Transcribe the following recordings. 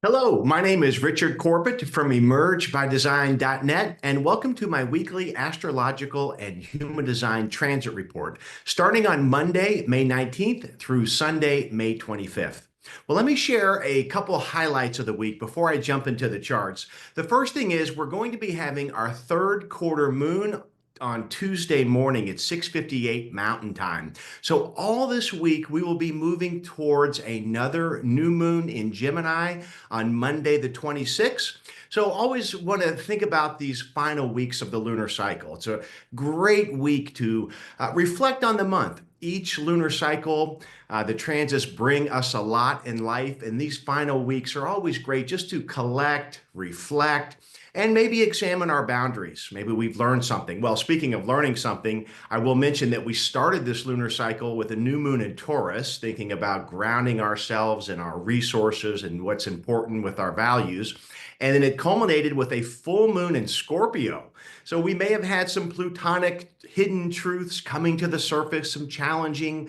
Hello, my name is Richard Corbett from emergebydesign.net, and welcome to my weekly astrological and human design transit report, starting on Monday, May 19th through Sunday, May 25th. Well, let me share a couple highlights of the week before I jump into the charts. The first thing is we're going to be having our third quarter moon on Tuesday morning at 6:58 Mountain Time. So all this week, we will be moving towards another new moon in Gemini on Monday, the 26th. So always want to think about these final weeks of the lunar cycle. It's a great week to reflect on the month. Each lunar cycle, the transits bring us a lot in life, and these final weeks are always great just to collect, reflect, and maybe examine our boundaries. Maybe we've learned something. Well, speaking of learning something, I will mention that we started this lunar cycle with a new moon in Taurus, thinking about grounding ourselves and our resources and what's important with our values. And then it culminated with a full moon in Scorpio. So we may have had some plutonic hidden truths coming to the surface, some challenging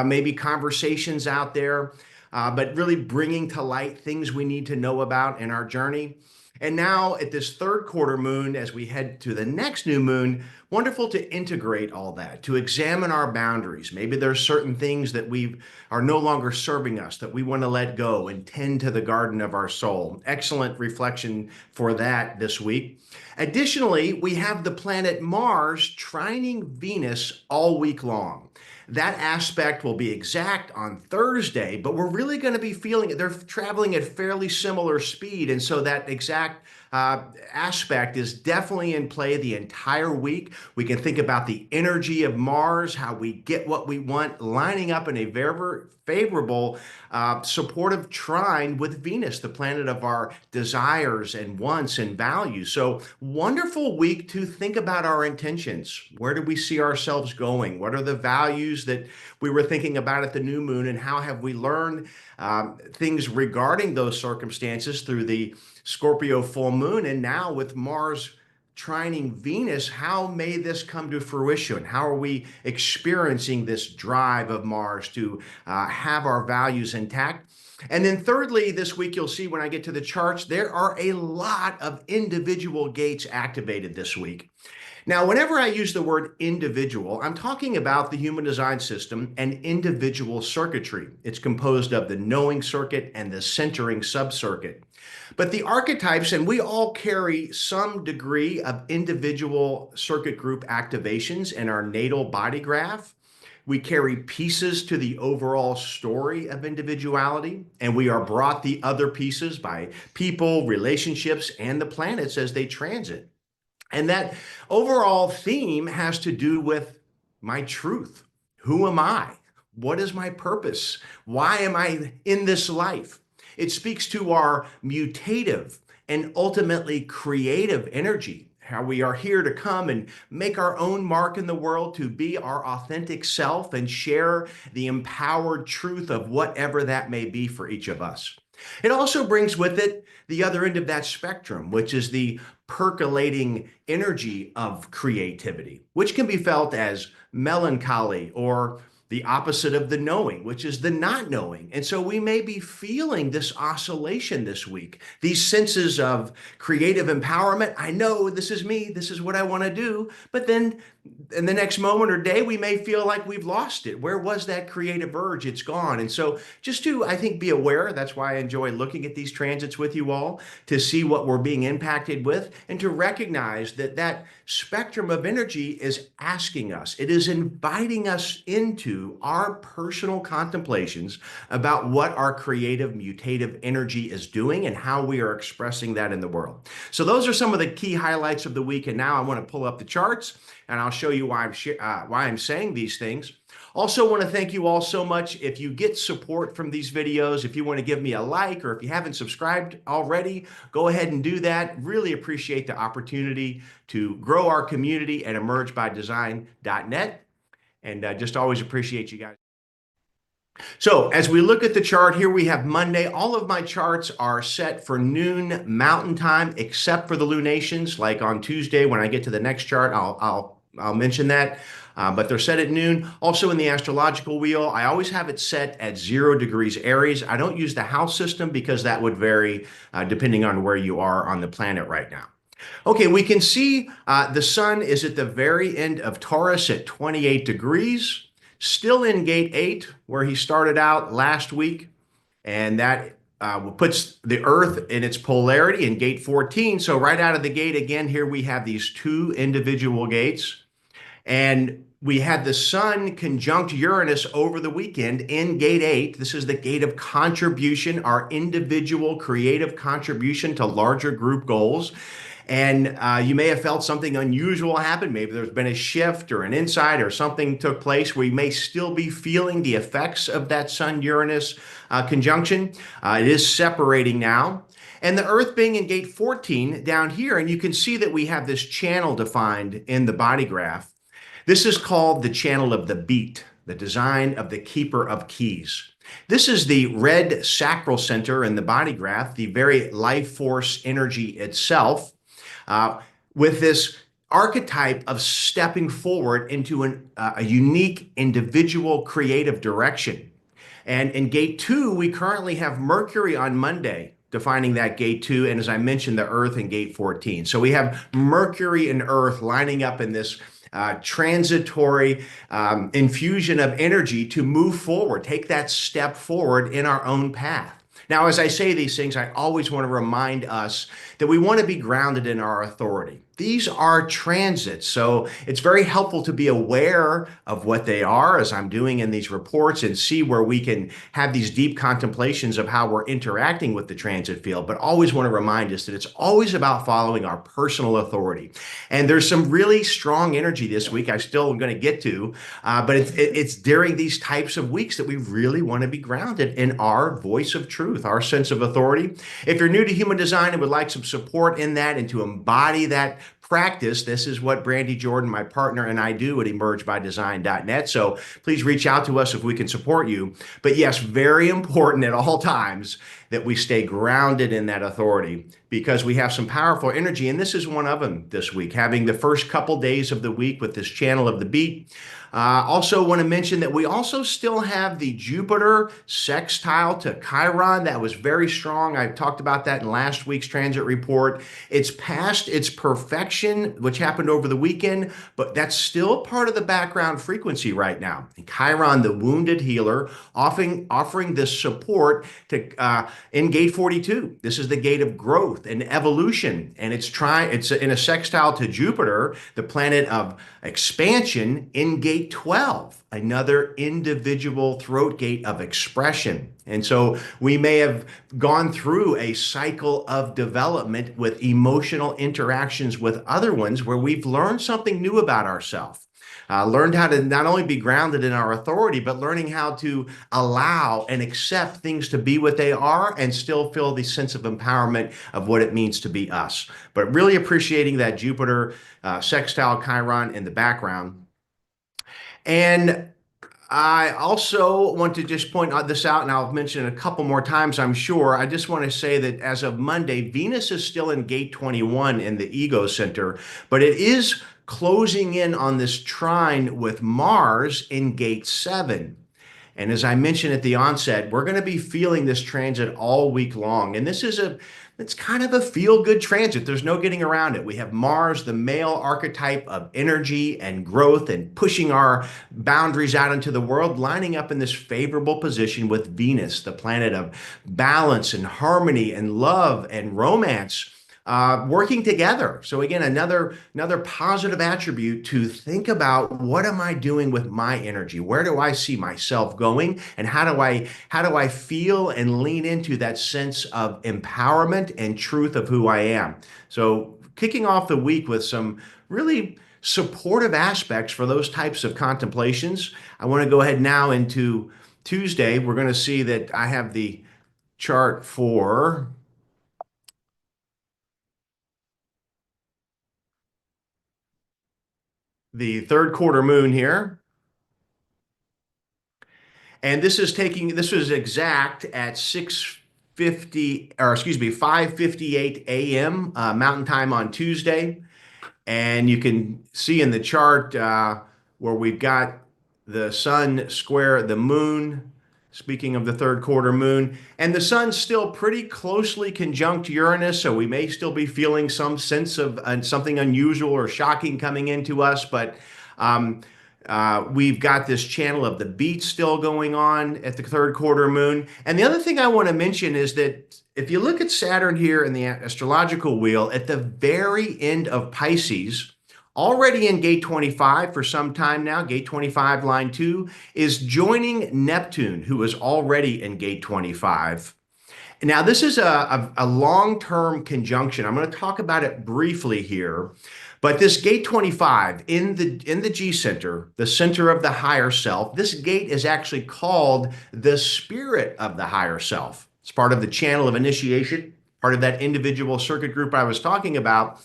maybe conversations out there, but really bringing to light things we need to know about in our journey. And now at this third quarter moon, as we head to the next new moon, wonderful to integrate all that, to examine our boundaries. Maybe there's certain things that we are no longer serving us, that we want to let go and tend to the garden of our soul. Excellent reflection for that this week. Additionally, we have the planet Mars trining Venus all week long. That aspect will be exact on Thursday, but we're really going to be feeling it. They're traveling at fairly similar speed, and so that exact aspect is definitely in play the entire week. We can think about the energy of Mars, how we get what we want, lining up in a very favorable supportive trine with Venus, the planet of our desires and wants and values. So wonderful week to think about our intentions. Where do we see ourselves going? What are the values that we were thinking about at the new moon, and how have we learned things regarding those circumstances through the Scorpio full moon? And now with Mars trining Venus, how may this come to fruition? How are we experiencing this drive of Mars to have our values intact? And then thirdly, this week, you'll see when I get to the charts, there are a lot of individual gates activated this week. Now, whenever I use the word individual, I'm talking about the human design system and individual circuitry. It's composed of the knowing circuit and the centering subcircuit. But the archetypes, and we all carry some degree of individual circuit group activations in our natal body graph. We carry pieces to the overall story of individuality, and we are brought the other pieces by people, relationships, and the planets as they transit. And that overall theme has to do with my truth. Who am I? What is my purpose? Why am I in this life? It speaks to our mutative and ultimately creative energy, how we are here to come and make our own mark in the world, to be our authentic self and share the empowered truth of whatever that may be for each of us. It also brings with it the other end of that spectrum, which is the percolating energy of creativity, which can be felt as melancholy, or the opposite of the knowing, which is the not knowing. And so we may be feeling this oscillation this week, these senses of creative empowerment. I know this is me, this is what I want to do. But then in the next moment or day, we may feel like we've lost it. Where was that creative urge? It's gone. And so just to, I think, be aware, that's why I enjoy looking at these transits with you all, to see what we're being impacted with, and to recognize that that spectrum of energy is asking us, it is inviting us into our personal contemplations about what our creative, mutative energy is doing and how we are expressing that in the world. So those are some of the key highlights of the week. And now I want to pull up the charts, and I'll show you why I'm saying these things. Also want to thank you all so much. If you get support from these videos, if you want to give me a like, or if you haven't subscribed already, go ahead and do that. Really appreciate the opportunity to grow our community at emergebydesign.net. And just always appreciate you guys. So as we look at the chart here, we have Monday. All of my charts are set for noon Mountain Time, except for the lunations. Like on Tuesday, when I get to the next chart, I'll mention that. but they're set at noon. Also in the astrological wheel, I always have it set at 0 degrees Aries. I don't use the house system because that would vary depending on where you are on the planet right now. Okay, we can see the sun is at the very end of Taurus at 28 degrees, still in gate 8, where he started out last week. And that puts the Earth in its polarity in gate 14. So right out of the gate, again, here we have these two individual gates. And we had the sun conjunct Uranus over the weekend in gate 8. This is the gate of contribution, our individual creative contribution to larger group goals. And you may have felt something unusual happen. Maybe there's been a shift or an insight or something took place where you may still be feeling the effects of that Sun-Uranus conjunction. It is separating now. And the Earth being in gate 14 down here, and you can see that we have this channel defined in the body graph. This is called the channel of the beat, the design of the keeper of keys. This is the red sacral center in the body graph, the very life force energy itself. With this archetype of stepping forward into a unique individual creative direction. And in gate 2, we currently have Mercury on Monday, defining that gate 2, and as I mentioned, the Earth in gate 14. So we have Mercury and Earth lining up in this transitory infusion of energy to move forward, take that step forward in our own path. Now, as I say these things, I always want to remind us that we want to be grounded in our authority. These are transits, so it's very helpful to be aware of what they are, as I'm doing in these reports, and see where we can have these deep contemplations of how we're interacting with the transit field, but always want to remind us that it's always about following our personal authority. And there's some really strong energy this week I still am going to get to, but it's during these types of weeks that we really want to be grounded in our voice of truth, our sense of authority. If you're new to human design and would like some support in that and to embody that practice, this is what Brandy Jordan, my partner, and I do at emergebydesign.net. So please reach out to us if we can support you. But yes, very important at all times that we stay grounded in that authority, because we have some powerful energy, and this is one of them this week, having the first couple days of the week with this channel of the beat. Also want to mention that we also still have the Jupiter sextile to Chiron. That was very strong. I talked about that in last week's transit report. It's past its perfection, which happened over the weekend, but that's still part of the background frequency right now. And Chiron, the wounded healer, offering this support to in gate 42. This is the gate of growth and evolution, and it's in a sextile to Jupiter, the planet of expansion, in gate 12, another individual throat gate of expression. And so we may have gone through a cycle of development with emotional interactions with other ones where we've learned something new about ourselves. Learned how to not only be grounded in our authority, but learning how to allow and accept things to be what they are and still feel the sense of empowerment of what it means to be us. But really appreciating that Jupiter sextile Chiron in the background. And I also want to just point this out, and I'll mention it a couple more times, I'm sure. I just want to say that as of Monday, Venus is still in gate 21 in the ego center, but it is closing in on this trine with Mars in gate 7. And as I mentioned at the onset, we're going to be feeling this transit all week long. And it's kind of a feel-good transit. There's no getting around it. We have Mars, the male archetype of energy and growth and pushing our boundaries out into the world, lining up in this favorable position with Venus, the planet of balance and harmony and love and romance, working together. So again, another positive attribute to think about: what am I doing with my energy? Where do I see myself going? And how do I feel and lean into that sense of empowerment and truth of who I am? So kicking off the week with some really supportive aspects for those types of contemplations. I want to go ahead now into Tuesday. We're going to see that I have the chart for the third quarter moon here. And this was exact at 5:58 a.m. Mountain Time on Tuesday. And you can see in the chart where we've got the sun square the moon, speaking of the third quarter moon, and the sun's still pretty closely conjunct Uranus, so we may still be feeling some sense of something unusual or shocking coming into us, but um, we've got this channel of the beat still going on at the third quarter moon. And the other thing I want to mention is that if you look at Saturn here in the astrological wheel, at the very end of Pisces, already in gate 25 for some time now, gate 25, line 2, is joining Neptune, who is already in gate 25. Now, this is a long-term conjunction. I'm going to talk about it briefly here. But this gate 25 in the G center, the center of the higher self, this gate is actually called the spirit of the higher self. It's part of the channel of initiation, part of that individual circuit group I was talking about.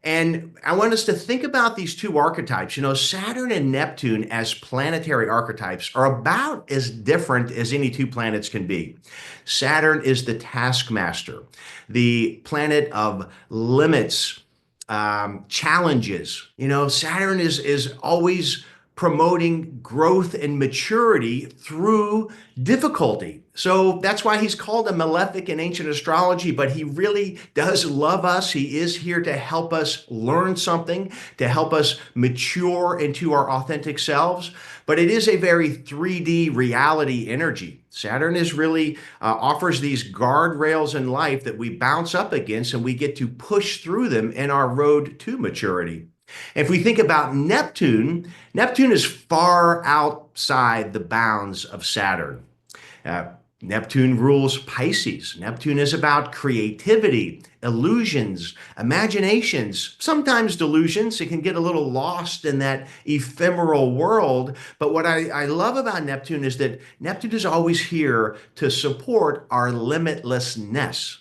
And I want us to think about these two archetypes. You know, Saturn and Neptune as planetary archetypes are about as different as any two planets can be. Saturn is the taskmaster, the planet of limits, challenges. You know, Saturn is always promoting growth and maturity through difficulty. So that's why he's called a malefic in ancient astrology, but he really does love us. He is here to help us learn something, to help us mature into our authentic selves. But it is a very 3D reality energy. Saturn is really offers these guardrails in life that we bounce up against, and we get to push through them in our road to maturity. If we think about Neptune, Neptune is far outside the bounds of Saturn. Neptune rules Pisces. Neptune is about creativity, illusions, imaginations, sometimes delusions. It can get a little lost in that ephemeral world. But what I love about Neptune is that Neptune is always here to support our limitlessness.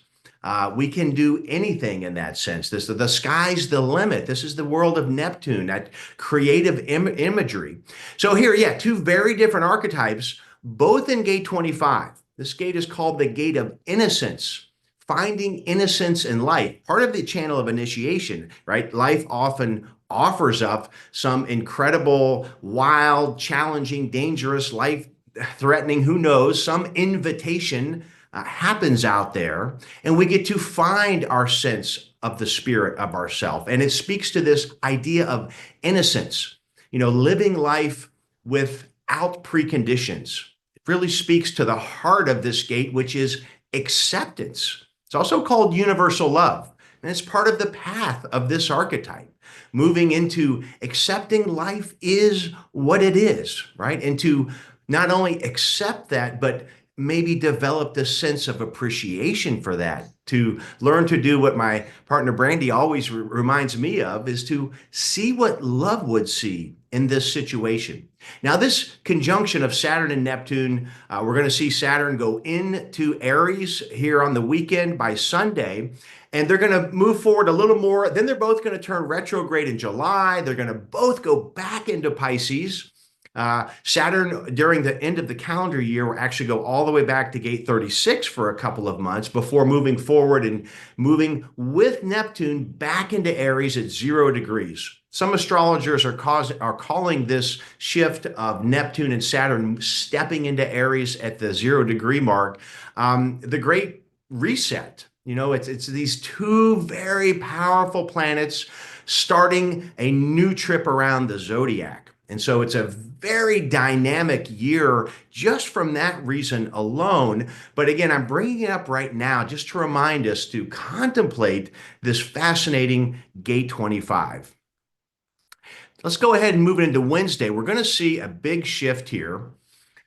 We can do anything in that sense. The sky's the limit. This is the world of Neptune, that creative imagery. So here, yeah, two very different archetypes, both in gate 25. This gate is called the gate of innocence, finding innocence in life, part of the channel of initiation, right? Life often offers up some incredible, wild, challenging, dangerous, life-threatening, who knows, some invitation happens out there, and we get to find our sense of the spirit of ourself. And it speaks to this idea of innocence, you know, living life without preconditions. Really speaks to the heart of this gate, which is acceptance. It's also called universal love, and it's part of the path of this archetype, moving into accepting life is what it is, right? And to not only accept that, but maybe develop this sense of appreciation for that, to learn to do what my partner Brandy always reminds me of, is to see what love would see in this situation. Now, this conjunction of Saturn and Neptune, we're going to see Saturn go into Aries here on the weekend by Sunday, and they're going to move forward a little more. Then they're both going to turn retrograde in July. They're going to both go back into Pisces. Saturn, during the end of the calendar year, will actually go all the way back to gate 36 for a couple of months before moving forward and moving with Neptune back into Aries at 0 degrees. Some astrologers are calling this shift of Neptune and Saturn stepping into Aries at the 0 degree mark the Great Reset. You know, it's these two very powerful planets starting a new trip around the zodiac. And so it's a very dynamic year just from that reason alone. But again, I'm bringing it up right now just to remind us to contemplate this fascinating gate 25. Let's go ahead and move it into Wednesday. We're going to see a big shift here.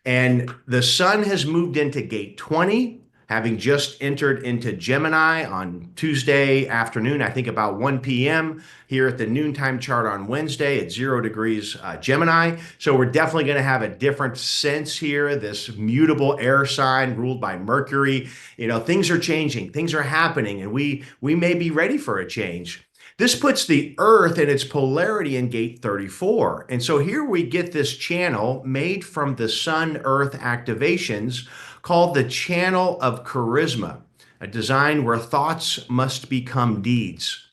And the sun has moved into gate 20, having just entered into Gemini on Tuesday afternoon, I think about 1 p.m. here at the noontime chart on Wednesday at 0 degrees Gemini. So we're definitely going to have a different sense here, this mutable air sign ruled by Mercury. You know, things are changing, things are happening, and we may be ready for a change. This puts the Earth in its polarity in gate 34. And so here we get this channel made from the Sun-Earth activations called the channel of charisma, a design where thoughts must become deeds.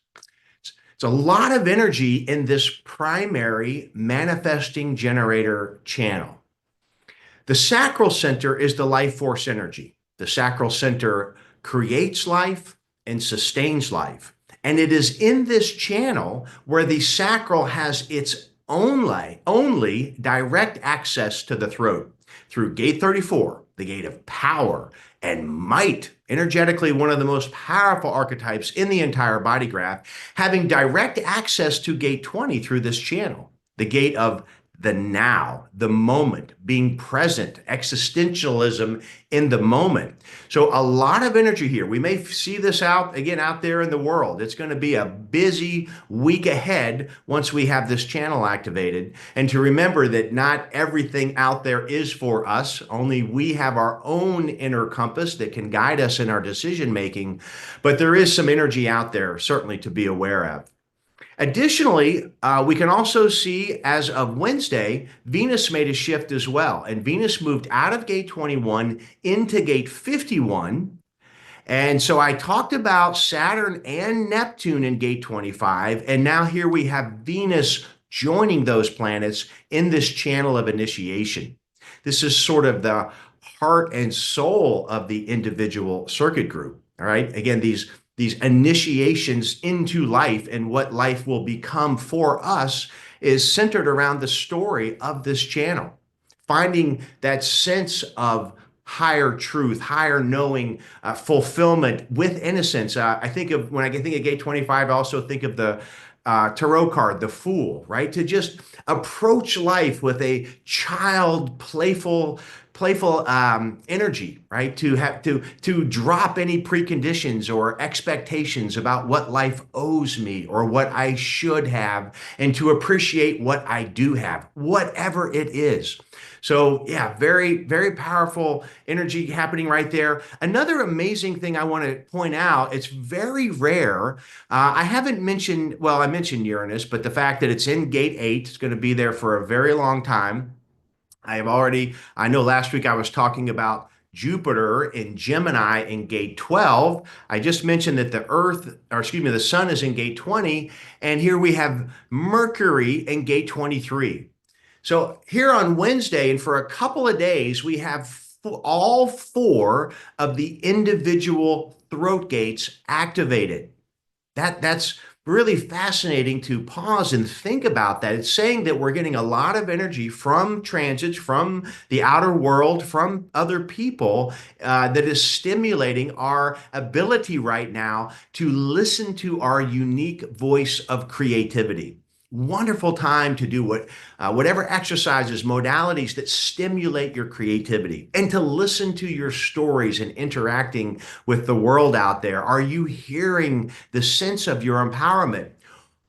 It's a lot of energy in this primary manifesting generator channel. The sacral center is the life force energy. The sacral center creates life and sustains life. And it is in this channel where the sacral has its only direct access to the throat through gate 34, the gate of power and might, energetically one of the most powerful archetypes in the entire body graph, having direct access to gate 20 through this channel, the gate of the now, the moment, being present, existentialism in the moment. So a lot of energy here. We may see this out there in the world. It's going to be a busy week ahead once we have this channel activated. And to remember that not everything out there is for us. Only we have our own inner compass that can guide us in our decision making. But there is some energy out there certainly to be aware of. Additionally, we can also see as of Wednesday, Venus made a shift as well. And Venus moved out of gate 21 into gate 51. And so I talked about Saturn and Neptune in gate 25. And now here we have Venus joining those planets in this channel of initiation. This is sort of the heart and soul of the individual circuit group. All right. Again, these initiations into life and what life will become for us is centered around the story of this channel. Finding that sense of higher truth, higher knowing, fulfillment with innocence. I think of, when I think of gate 25, I also think of the tarot card, the Fool, right? To just approach life with a child, playful energy, right? To drop any preconditions or expectations about what life owes me or what I should have, and to appreciate what I do have, whatever it is. So yeah, very, very powerful energy happening right there. Another amazing thing I want to point out, it's very rare. I haven't mentioned, well, I mentioned Uranus, but the fact that it's in gate 8, it's going to be there for a very long time. I know last week I was talking about Jupiter in Gemini in gate 12. I just mentioned that the sun is in gate 20, and here we have Mercury in gate 23. So here on Wednesday, and for a couple of days, we have all 4 of the individual throat gates activated. That's really fascinating to pause and think about that. It's saying that we're getting a lot of energy from transits, from the outer world, from other people, that is stimulating our ability right now to listen to our unique voice of creativity. Wonderful time to do whatever exercises, modalities that stimulate your creativity, and to listen to your stories and interacting with the world out there. Are you hearing the sense of your empowerment?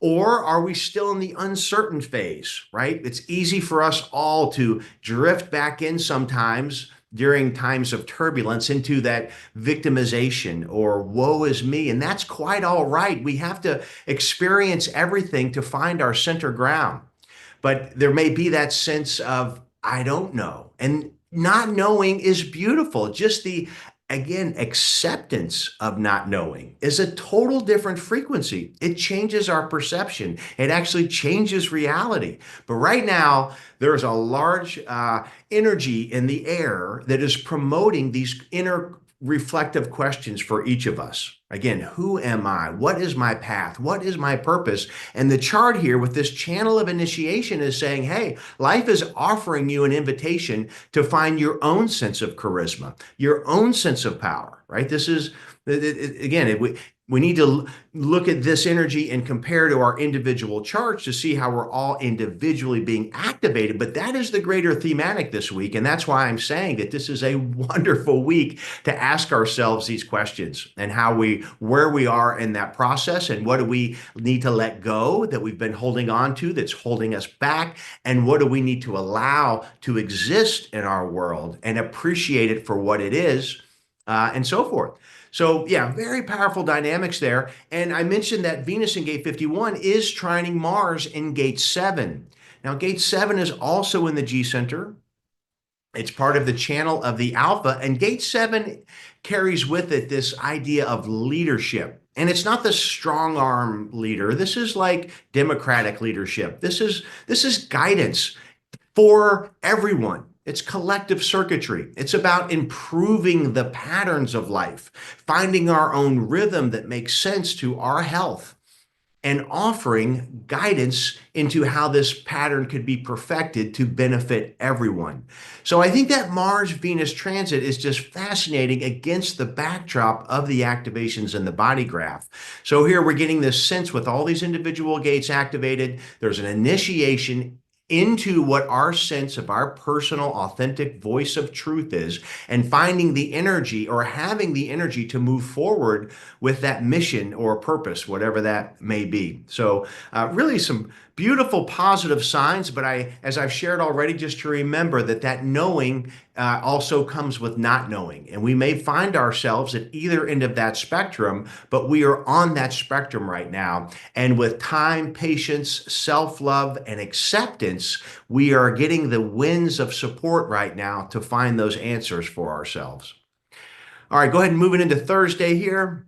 Or are we still in the uncertain phase, right? It's easy for us all to drift back in sometimes during times of turbulence into that victimization or woe is me. And that's quite all right. We have to experience everything to find our center ground. But there may be that sense of, I don't know. And not knowing is beautiful. Just the, again, acceptance of not knowing is a total different frequency. It changes our perception. It actually changes reality. But right now, there's a large energy in the air that is promoting these inner reflective questions for each of us. Again, who am I? What is my path? What is my purpose? And the chart here with this channel of initiation is saying, hey, life is offering you an invitation to find your own sense of charisma, your own sense of power, right? This is, again, we need to look at this energy and compare to our individual charts to see how we're all individually being activated. But that is the greater thematic this week. And that's why I'm saying that this is a wonderful week to ask ourselves these questions and where we are in that process, and what do we need to let go that we've been holding on to that's holding us back, and what do we need to allow to exist in our world and appreciate it for what it is, and so forth. So yeah, very powerful dynamics there. And I mentioned that Venus in gate 51 is trining Mars in gate 7. Now, gate 7 is also in the G center. It's part of the channel of the alpha, and gate 7 carries with it this idea of leadership. And it's not the strong arm leader. This is like democratic leadership. This is guidance for everyone. It's collective circuitry. It's about improving the patterns of life, finding our own rhythm that makes sense to our health, and offering guidance into how this pattern could be perfected to benefit everyone. So I think that Mars-Venus transit is just fascinating against the backdrop of the activations in the body graph. So here we're getting this sense with all these individual gates activated, there's an initiation into what our sense of our personal authentic voice of truth is, and finding the energy or having the energy to move forward with that mission or purpose, whatever that may be. So really some beautiful positive signs, but as I've shared already, just to remember that knowing also comes with not knowing. And we may find ourselves at either end of that spectrum, but we are on that spectrum right now. And with time, patience, self-love, and acceptance, we are getting the winds of support right now to find those answers for ourselves. All right, go ahead and move it into Thursday here.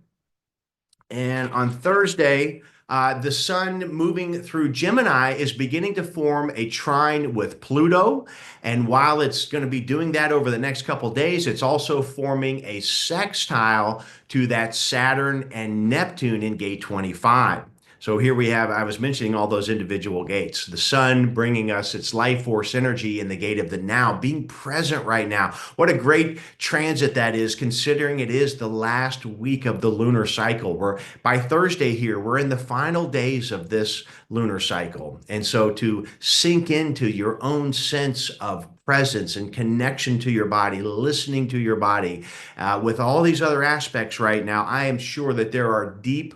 And on Thursday, the sun moving through Gemini is beginning to form a trine with Pluto. And while it's going to be doing that over the next couple days, it's also forming a sextile to that Saturn and Neptune in gate 25. So here we have, I was mentioning all those individual gates. The sun bringing us its life force energy in the gate of the now, being present right now. What a great transit that is, considering it is the last week of the lunar cycle. By Thursday here, we're in the final days of this lunar cycle. And so to sink into your own sense of presence and connection to your body, listening to your body, with all these other aspects right now, I am sure that there are deep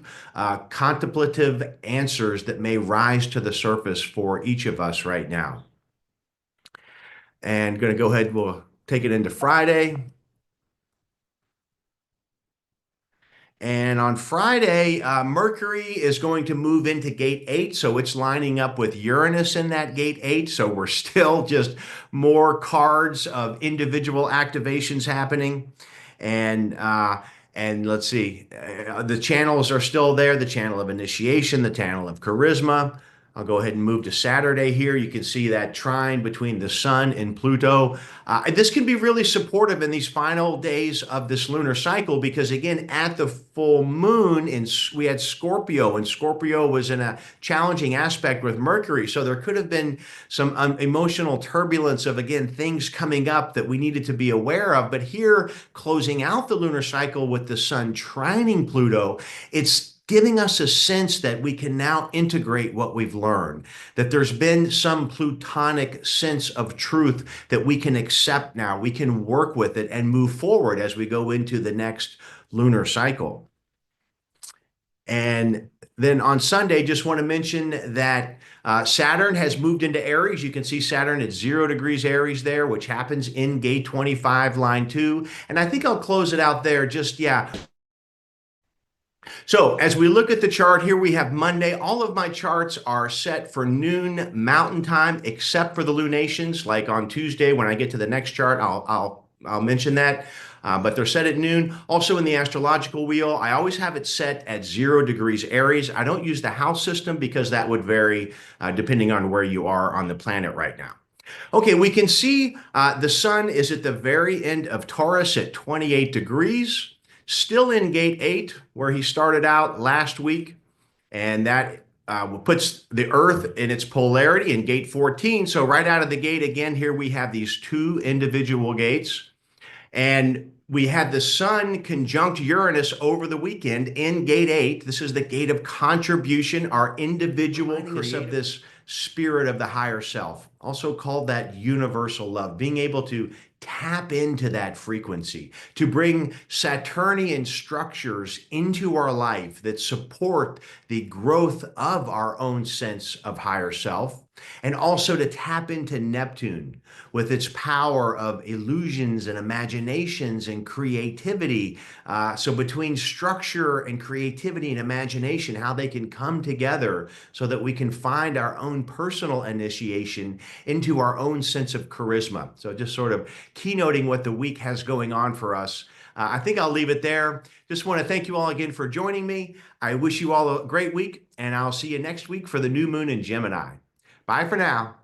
contemplative answers that may rise to the surface for each of us right now. And going to go ahead, we'll take it into Friday. And on Friday, Mercury is going to move into gate 8. So it's lining up with Uranus in that gate 8. So we're still just more cards of individual activations happening. And let's see, the channels are still there, the channel of initiation, the channel of charisma. I'll go ahead and move to Saturday here. You can see that trine between the sun and Pluto. This can be really supportive in these final days of this lunar cycle because, again, at the full moon, we had Scorpio, and Scorpio was in a challenging aspect with Mercury. So there could have been some emotional turbulence of, again, things coming up that we needed to be aware of. But here, closing out the lunar cycle with the sun trining Pluto, it's giving us a sense that we can now integrate what we've learned, that there's been some plutonic sense of truth that we can accept now. We can work with it and move forward as we go into the next lunar cycle. And then on Sunday, just want to mention that Saturn has moved into Aries. You can see Saturn at 0 degrees Aries there, which happens in gate 25, line 2. And I think I'll close it out there. So as we look at the chart here, we have Monday. All of my charts are set for noon Mountain Time, except for the lunations. Like on Tuesday, when I get to the next chart, I'll mention that. But they're set at noon. Also in the astrological wheel, I always have it set at 0 degrees Aries. I don't use the house system because that would vary depending on where you are on the planet right now. Okay, we can see the sun is at the very end of Taurus at 28 degrees. Still in gate 8, where he started out last week, and that puts the Earth in its polarity in gate 14. So right out of the gate, again, here we have these two individual gates, and we had the sun conjunct Uranus over the weekend in gate 8. This is the gate of contribution, our individual of this spirit of the higher self, also called that universal love, being able to tap into that frequency, to bring Saturnian structures into our life that support the growth of our own sense of higher self. And also to tap into Neptune with its power of illusions and imaginations and creativity. So between structure and creativity and imagination, how they can come together so that we can find our own personal initiation into our own sense of charisma. So just sort of keynoting what the week has going on for us. I think I'll leave it there. Just want to thank you all again for joining me. I wish you all a great week, and I'll see you next week for the new moon in Gemini. Bye for now.